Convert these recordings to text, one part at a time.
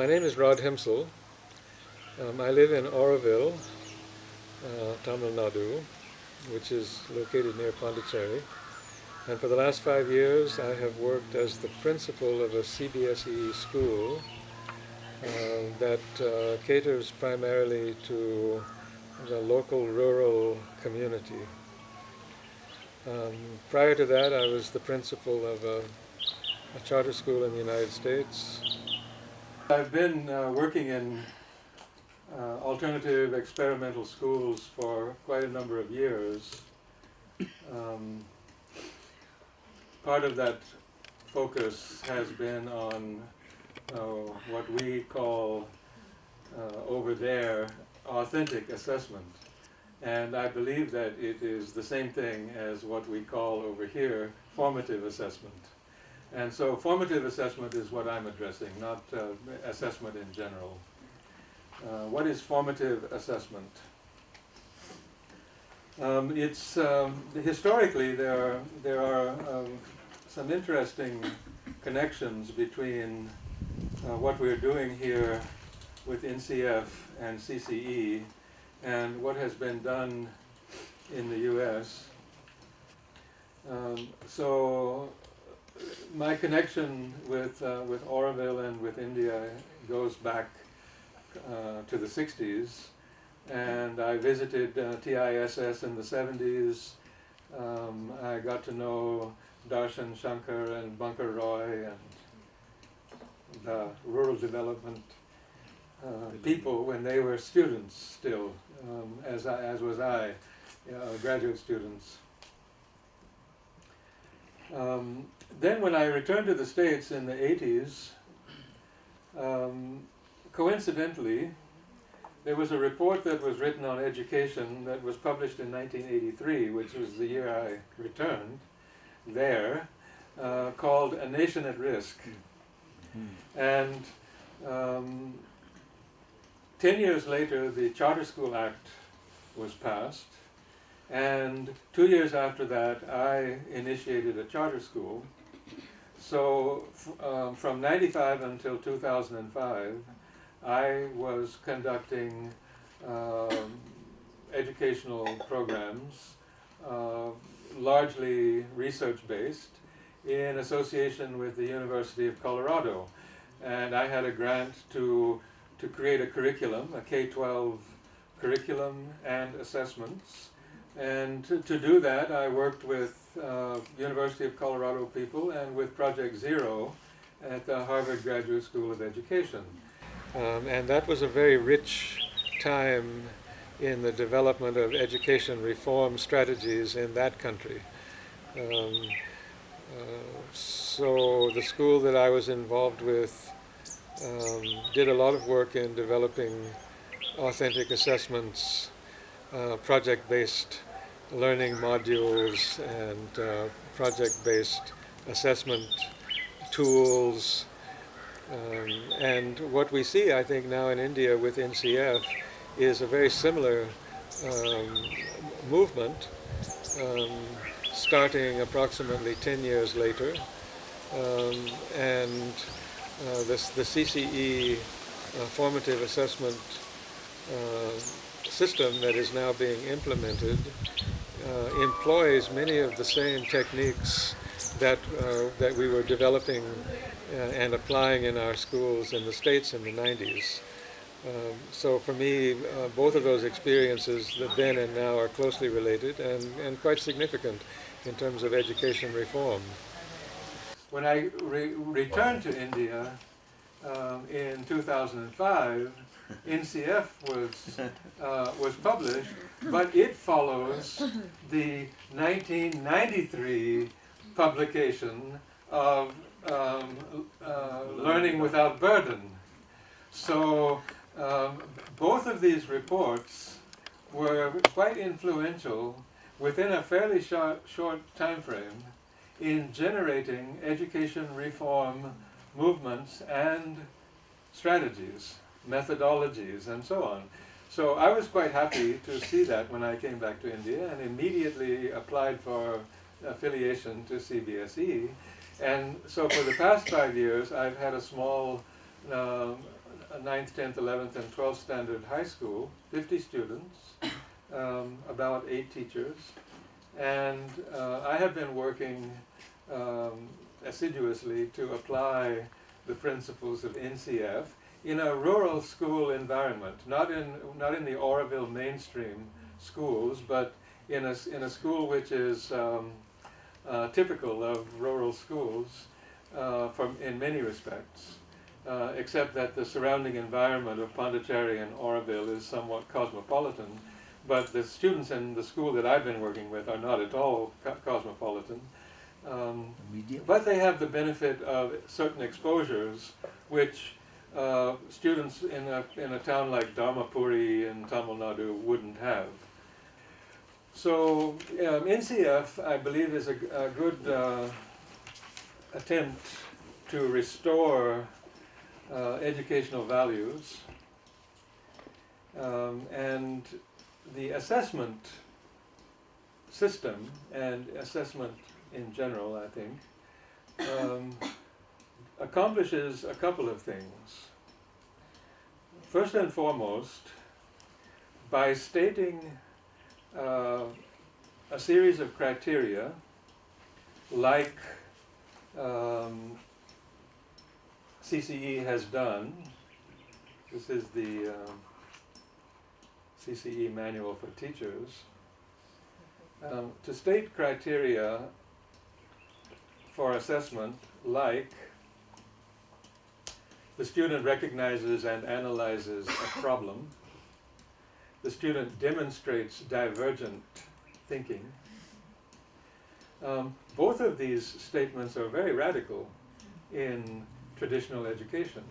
My name is Rod Himsel. I live in Auroville, Tamil Nadu, which is located near Pondicherry. And for the last 5 years, I have worked as the principal of a CBSE school that caters primarily to the local rural community. Prior to that, I was the principal of a charter school in the United States. I've been working in alternative experimental schools for quite a number of years. Part of that focus has been on what we call over there authentic assessment. And I believe that it is the same thing as what we call over here formative assessment. And so formative assessment is what I'm addressing, not assessment in general. What is formative assessment? Historically there are some interesting connections between what we're doing here with NCF and CCE and what has been done in the US. So my connection with Auroville and with India goes back to the 60s, and I visited TISS in the 70s. I got to know Darshan Shankar and Bankar Roy and the rural development people when they were students still, as was I, graduate students. Then when I returned to the States in the 80s, coincidentally, there was a report that was written on education that was published in 1983, which was the year I returned there, called A Nation at Risk. And 10 years later, the Charter School Act was passed. And 2 years after that, I initiated a charter school. So from 95 until 2005, I was conducting educational programs, largely research-based, in association with the University of Colorado. And I had a grant to create a curriculum, a K-12 curriculum and assessments. And to do that, I worked with University of Colorado people and with Project Zero at the Harvard Graduate School of Education. And that was a very rich time in the development of education reform strategies in that country. So the school that I was involved with did a lot of work in developing authentic assessments, project-based learning modules, and project-based assessment tools. And what we see, I think, now in India with NCF is a very similar movement, starting approximately 10 years later. And the CCE formative assessment system that is now being implemented employs many of the same techniques that we were developing and applying in our schools in the States in the 90s. So for me, both of those experiences, the then and now, are closely related and quite significant in terms of education reform. When I returned to India in 2005, NCF was published, but it follows the 1993 publication of Learning Without Burden. So both of these reports were quite influential within a fairly short time frame in generating education reform movements and strategies, methodologies, and so on. So I was quite happy to see that when I came back to India and immediately applied for affiliation to CBSE. And so for the past 5 years, I've had a small 9th, 10th, 11th, and 12th standard high school, 50 students, about 8 teachers, and I have been working assiduously to apply the principles of NCF in a rural school environment, not in the Oroville mainstream schools, but in a school which is typical of rural schools in many respects, except that the surrounding environment of Pondicherry and Oroville is somewhat cosmopolitan. But the students in the school that I've been working with are not at all cosmopolitan. But they have the benefit of certain exposures which students in a town like Dharmapuri in Tamil Nadu wouldn't have. So NCF, I believe, is a good attempt to restore educational values, and the assessment system and assessment in general, I think, accomplishes a couple of things. First and foremost, by stating a series of criteria like CCE has done. This is the CCE Manual for Teachers. To state criteria for assessment like the student recognizes and analyzes a problem, the student demonstrates divergent thinking. Both of these statements are very radical in traditional education.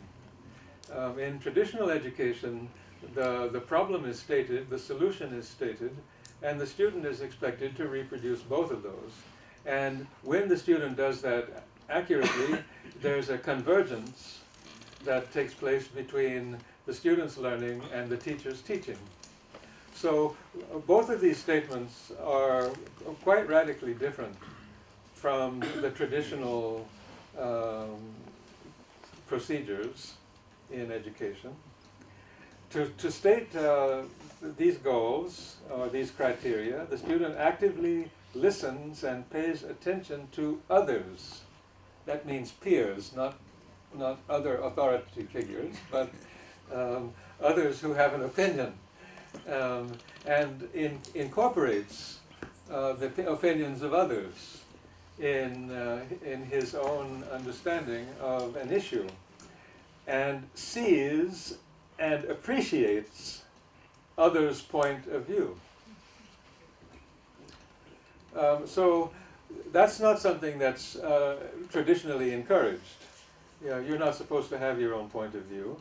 In traditional education, the problem is stated, the solution is stated, and the student is expected to reproduce both of those. And when the student does that accurately, there's a convergence that takes place between the student's learning and the teacher's teaching. So both of these statements are quite radically different from the traditional procedures in education. To state these goals or these criteria, the student actively listens and pays attention to others. That means peers, not other authority figures, but others who have an opinion, and incorporates the opinions of others in his own understanding of an issue, and sees and appreciates others' point of view. So that's not something that's traditionally encouraged. You're not supposed to have your own point of view.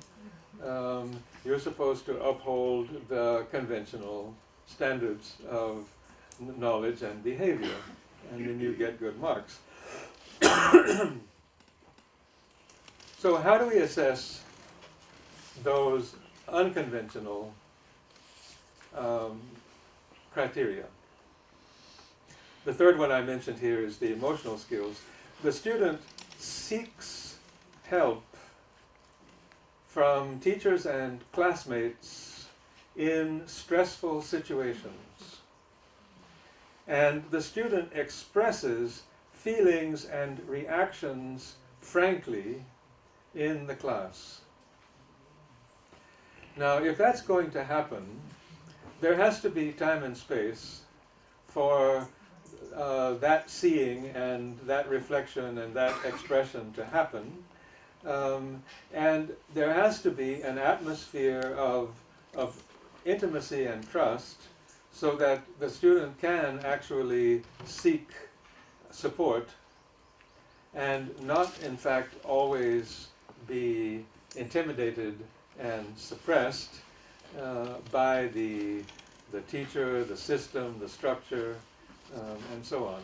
You're supposed to uphold the conventional standards of knowledge and behavior, and then you get good marks. So how do we assess those unconventional criteria? The third one I mentioned here is the emotional skills. The student seeks help from teachers and classmates in stressful situations. And the student expresses feelings and reactions frankly in the class. Now, if that's going to happen, there has to be time and space for that seeing and that reflection and that expression to happen. And there has to be an atmosphere of intimacy and trust so that the student can actually seek support and not, in fact, always be intimidated and suppressed by the teacher, the system, the structure, and so on.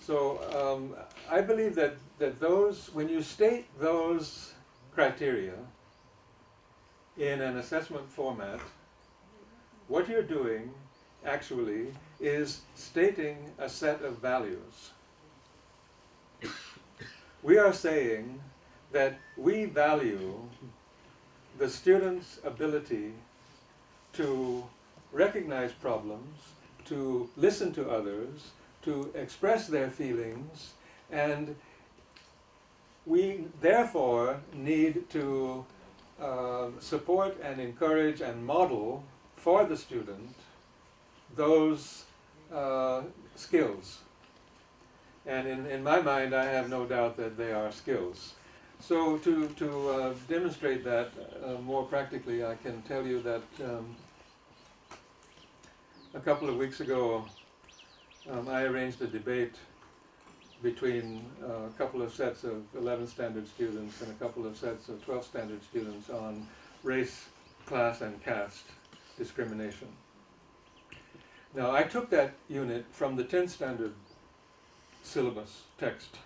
So I believe that those, when you state those criteria in an assessment format, what you're doing actually is stating a set of values. We are saying that we value the student's ability to recognize problems, to listen to others, to express their feelings, and we therefore need to support and encourage and model for the student those skills. And in my mind, I have no doubt that they are skills. So to demonstrate that more practically, I can tell you that a couple of weeks ago, I arranged a debate between a couple of sets of 11th standard students and a couple of sets of 12th standard students on race, class, and caste discrimination. Now, I took that unit from the 10th standard syllabus text.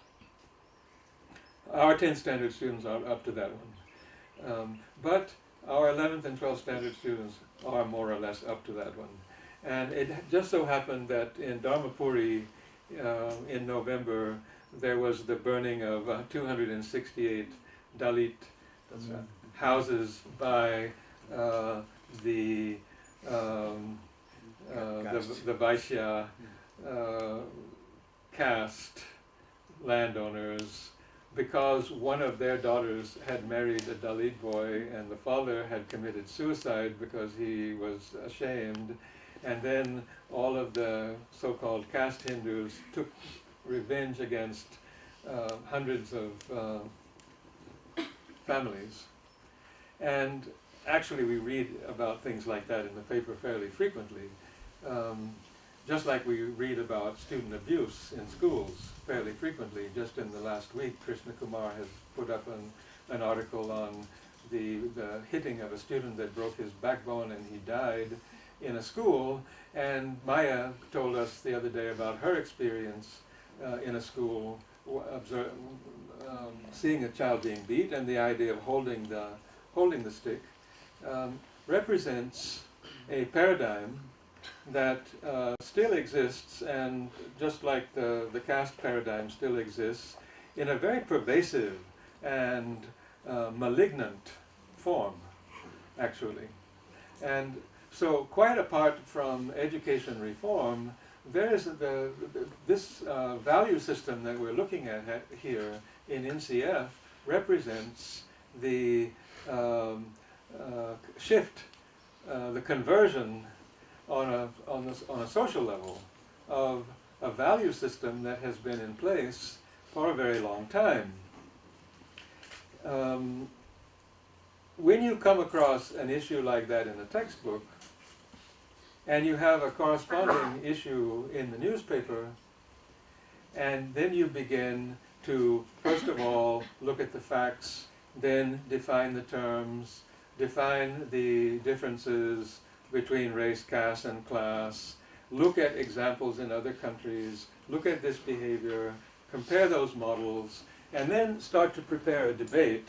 Our 10th standard students are up to that one. But our 11th and 12th standard students are more or less up to that one. And it just so happened that in Dharmapuri in November, there was the burning of 268 Dalit houses by the Vaishya caste landowners, because one of their daughters had married a Dalit boy and the father had committed suicide because he was ashamed. And then all of the so-called caste Hindus took revenge against hundreds of families. And actually we read about things like that in the paper fairly frequently. Just like we read about student abuse in schools fairly frequently. Just in the last week, Krishna Kumar has put up an article on the hitting of a student that broke his backbone and he died in a school, and Maya told us the other day about her experience in a school, seeing a child being beat, and the idea of holding the stick represents a paradigm that still exists, and just like the caste paradigm still exists, in a very pervasive and malignant form, actually. And so, quite apart from education reform, there is this value system that we're looking at here in NCF represents the shift, the conversion on a social level of a value system that has been in place for a very long time. When you come across an issue like that in a textbook, and you have a corresponding issue in the newspaper, and then you begin to, first of all, look at the facts, then define the terms, define the differences between race, caste, and class, look at examples in other countries, look at this behavior, compare those models, and then start to prepare a debate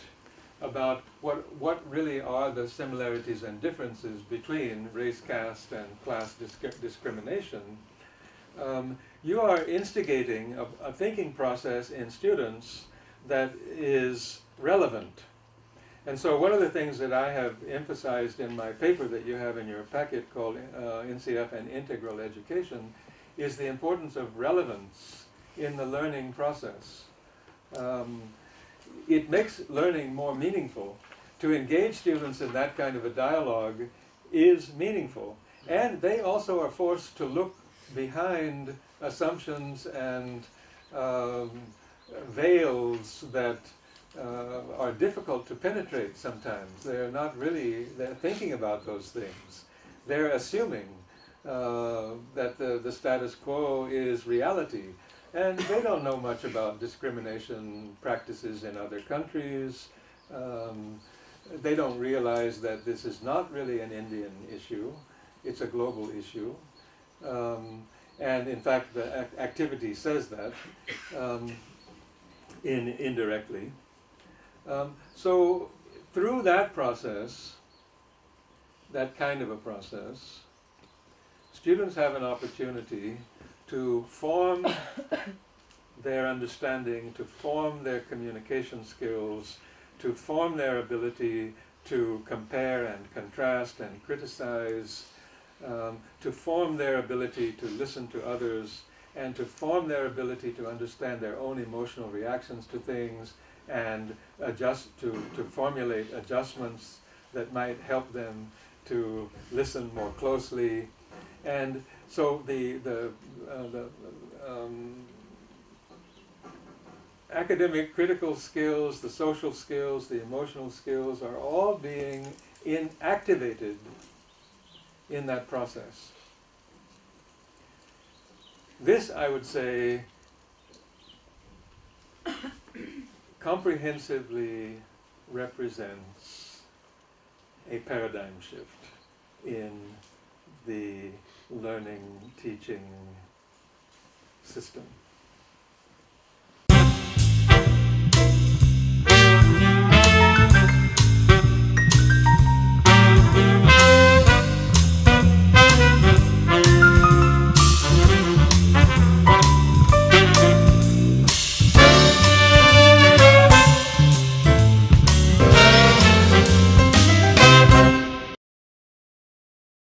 about what really are the similarities and differences between race, caste, and class discrimination. You are instigating a thinking process in students that is relevant. And so one of the things that I have emphasized in my paper that you have in your packet called NCF and Integral Education is the importance of relevance in the learning process. It makes learning more meaningful. To engage students in that kind of a dialogue is meaningful. And they also are forced to look behind assumptions and veils that are difficult to penetrate sometimes. They're thinking about those things. They're assuming that the status quo is reality. And they don't know much about discrimination practices in other countries. They don't realize that this is not really an Indian issue. It's a global issue. And in fact, the activity says that indirectly. So through that process, that kind of a process, students have an opportunity to form their understanding, to form their communication skills, to form their ability to compare and contrast and criticize, to form their ability to listen to others, and to form their ability to understand their own emotional reactions to things, and to formulate adjustments that might help them to listen more closely. And so the academic critical skills, the social skills, the emotional skills are all being activated in that process. This, I would say, comprehensively represents a paradigm shift in the learning, teaching system.